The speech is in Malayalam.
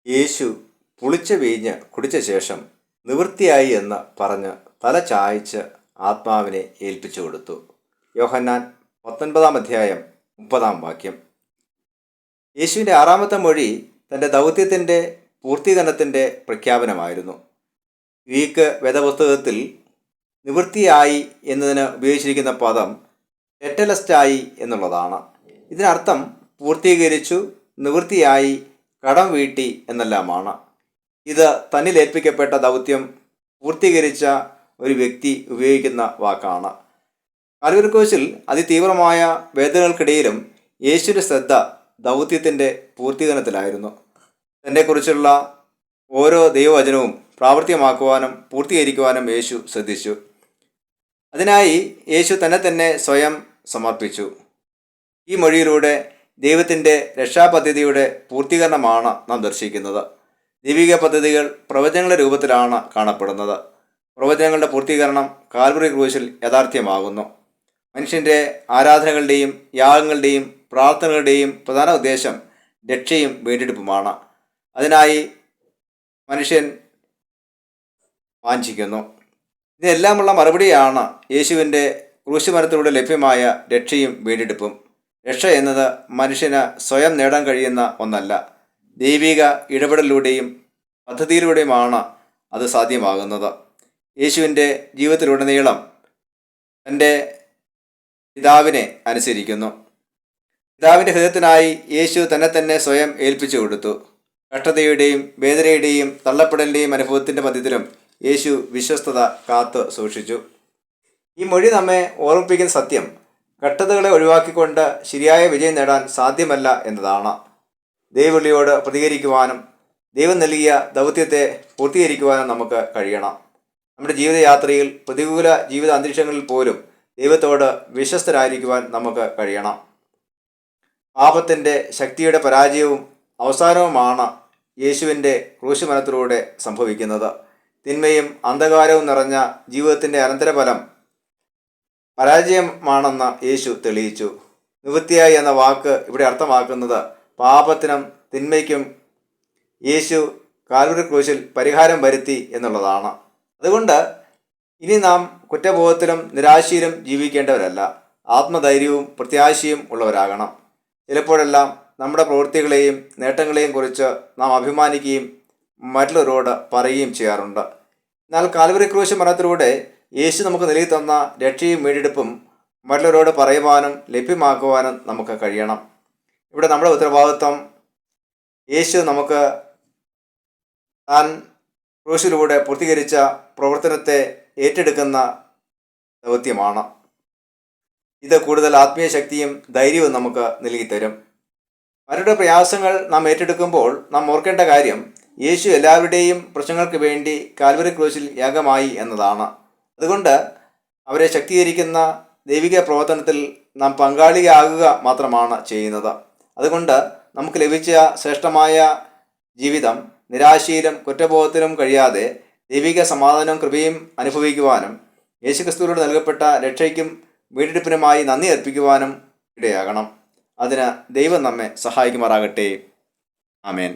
യേശു പുളിച്ച വീഞ്ഞ് കുടിച്ച ശേഷം നിവൃത്തിയായി എന്ന് പറഞ്ഞ് തല ചായ്ച്ച് ആത്മാവിനെ ഏൽപ്പിച്ചു കൊടുത്തു. യോഹന്നാൻ 19-30 യേശുവിൻ്റെ ആറാമത്തെ മൊഴി തൻ്റെ ദൗത്യത്തിൻ്റെ പൂർത്തീകരണത്തിൻ്റെ പ്രഖ്യാപനമായിരുന്നു. ഗ്രീക്ക് വേദപുസ്തകത്തിൽ നിവൃത്തിയായി എന്നതിന് ഉപയോഗിച്ചിരിക്കുന്ന പദം ടെറ്റലസ്റ്റായി എന്നുള്ളതാണ്. ഇതിനർത്ഥം പൂർത്തീകരിച്ചു, നിവൃത്തിയായി, കടം വീട്ടി എന്നെല്ലാമാണ്. ഇത് തന്നിലേൽപ്പിക്കപ്പെട്ട ദൗത്യം പൂർത്തീകരിച്ച ഒരു വ്യക്തി ഉപയോഗിക്കുന്ന വാക്കാണ്. കാൽവരി ക്രൂശിൽ അതിതീവ്രമായ വേദനകൾക്കിടയിലും യേശുവിൻ്റെ ശ്രദ്ധ ദൗത്യത്തിൻ്റെ പൂർത്തീകരണത്തിലായിരുന്നു. തന്നെക്കുറിച്ചുള്ള ഓരോ ദൈവവചനവും പ്രാവർത്തികമാക്കുവാനും പൂർത്തീകരിക്കുവാനും യേശു ശ്രദ്ധിച്ചു. അതിനായി യേശു തന്നെ സ്വയം സമർപ്പിച്ചു. ഈ മൊഴിയിലൂടെ ദൈവത്തിൻ്റെ രക്ഷാപദ്ധതിയുടെ പൂർത്തീകരണമാണ് നാം ദർശിക്കുന്നത്. ദൈവിക പദ്ധതികൾ പ്രവചനങ്ങളുടെ രൂപത്തിലാണ് കാണപ്പെടുന്നത്. പ്രവചനങ്ങളുടെ പൂർത്തീകരണം കാൽവറി ക്രൂശിൽ യാഥാർത്ഥ്യമാകുന്നു. മനുഷ്യൻ്റെ ആരാധനകളുടെയും യാഗങ്ങളുടെയും പ്രാർത്ഥനകളുടെയും പ്രധാന ഉദ്ദേശം രക്ഷയും വീണ്ടെടുപ്പുമാണ്. അതിനായി മനുഷ്യൻ വാഞ്ചിക്കുന്നു. ഇതിനെല്ലാമുള്ള മറുപടിയാണ് യേശുവിൻ്റെ ക്രൂശുമരണത്തിലൂടെ ലഭ്യമായ രക്ഷയും വീണ്ടെടുപ്പും. രക്ഷ എന്നത് മനുഷ്യന് സ്വയം നേടാൻ കഴിയുന്ന ഒന്നല്ല. ദൈവിക ഇടപെടലിലൂടെയും പദ്ധതിയിലൂടെയുമാണ് അത് സാധ്യമാകുന്നത്. യേശുവിൻ്റെ ജീവിതത്തിലുടനീളം തൻ്റെ പിതാവിനെ അനുസരിക്കുന്നു. പിതാവിൻ്റെ ഹൃദയത്തിനായി യേശു തന്നെ സ്വയം ഏൽപ്പിച്ചു കൊടുത്തു. കഷ്ടതയുടെയും വേദനയുടെയും തള്ളപ്പെടലിൻ്റെയും അനുഭവത്തിൻ്റെ മധ്യത്തിലും യേശു വിശ്വസ്തത കാത്തു സൂക്ഷിച്ചു. ഈ മൊഴി നമ്മെ ഓർമ്മിപ്പിക്കുന്ന സത്യം കഷ്ടതകളെ ഒഴിവാക്കിക്കൊണ്ട് ശരിയായ വിജയം നേടാൻ സാധ്യമല്ല എന്നതാണ്. ദൈവവിളിയോട് പ്രതികരിക്കുവാനും ദൈവം നൽകിയ ദൗത്യത്തെ പൂർത്തീകരിക്കുവാനും നമുക്ക് കഴിയണം. നമ്മുടെ ജീവിതയാത്രയിൽ പ്രതികൂല ജീവിത അന്തരീക്ഷങ്ങളിൽ പോലും ദൈവത്തോട് വിശ്വസ്തരായിരിക്കുവാൻ നമുക്ക് കഴിയണം. പാപത്തിൻ്റെ ശക്തിയുടെ പരാജയവും അവസാനവുമാണ് യേശുവിൻ്റെ ക്രൂശുമരണത്തിലൂടെ സംഭവിക്കുന്നത്. തിന്മയും അന്ധകാരവും നിറഞ്ഞ ജീവിതത്തിൻ്റെ അനന്തരഫലം പരാജയമാണെന്ന് യേശു തെളിയിച്ചു. നിവൃത്തിയായി എന്ന വാക്ക് ഇവിടെ അർത്ഥമാക്കുന്നത് പാപത്തിനും തിന്മയ്ക്കും യേശു കാൽവരി ക്രൂശിൽ പരിഹാരം വരുത്തി എന്നുള്ളതാണ്. അതുകൊണ്ട് ഇനി നാം കുറ്റബോധത്തിലും നിരാശയിലും ജീവിക്കേണ്ടവരല്ല, ആത്മധൈര്യവും പ്രത്യാശയും ഉള്ളവരാകണം. ചിലപ്പോഴെല്ലാം നമ്മുടെ പ്രവൃത്തികളെയും നേട്ടങ്ങളെയും കുറിച്ച് നാം അഭിമാനിക്കുകയും മറ്റുള്ളവരോട് പറയുകയും ചെയ്യാറുണ്ട്. എന്നാൽ കാൽവരി ക്രൂശ് മരണത്തിലൂടെ യേശു നമുക്ക് നൽകി തന്ന രക്ഷയും വീണ്ടെടുപ്പും മറ്റുള്ളവരോട് പറയുവാനും ലഭ്യമാക്കുവാനും നമുക്ക് കഴിയണം. ഇവിടെ നമ്മുടെ ഉത്തരവാദിത്വം യേശു നമുക്ക് താൻ ക്രൂശിലൂടെ പൂർത്തീകരിച്ച പ്രവർത്തനത്തെ ഏറ്റെടുക്കുന്ന ദൗത്യമാണ്. ഇത് കൂടുതൽ ആത്മീയ ശക്തിയും ധൈര്യവും നമുക്ക് നൽകിത്തരും. അവരുടെ പ്രയാസങ്ങൾ നാം ഏറ്റെടുക്കുമ്പോൾ നാം ഓർക്കേണ്ട കാര്യം യേശു എല്ലാവരുടെയും പ്രശ്നങ്ങൾക്ക് വേണ്ടി കാൽവരി ക്രൂശിൽ യാഗമായി എന്നതാണ്. അതുകൊണ്ട് അവരെ ശക്തീകരിക്കുന്ന ദൈവിക പ്രവർത്തനത്തിൽ നാം പങ്കാളിയാകുക മാത്രമാണ് ചെയ്യുന്നത്. അതുകൊണ്ട് നമുക്ക് ലഭിച്ച ശ്രേഷ്ഠമായ ജീവിതം നിരാശയിലും കുറ്റബോധത്തിലും കഴിയാതെ ദൈവിക സമാധാനവും കൃപയും അനുഭവിക്കുവാനും യേശുക്രിസ്തുവിനോട് നൽകപ്പെട്ട രക്ഷയ്ക്കും വീണ്ടെടുപ്പിനുമായി നന്ദി അർപ്പിക്കുവാനും ഇടയാകണം. അതിന് ദൈവം നമ്മെ സഹായിക്കുമാറാകട്ടെ. ആമേൻ.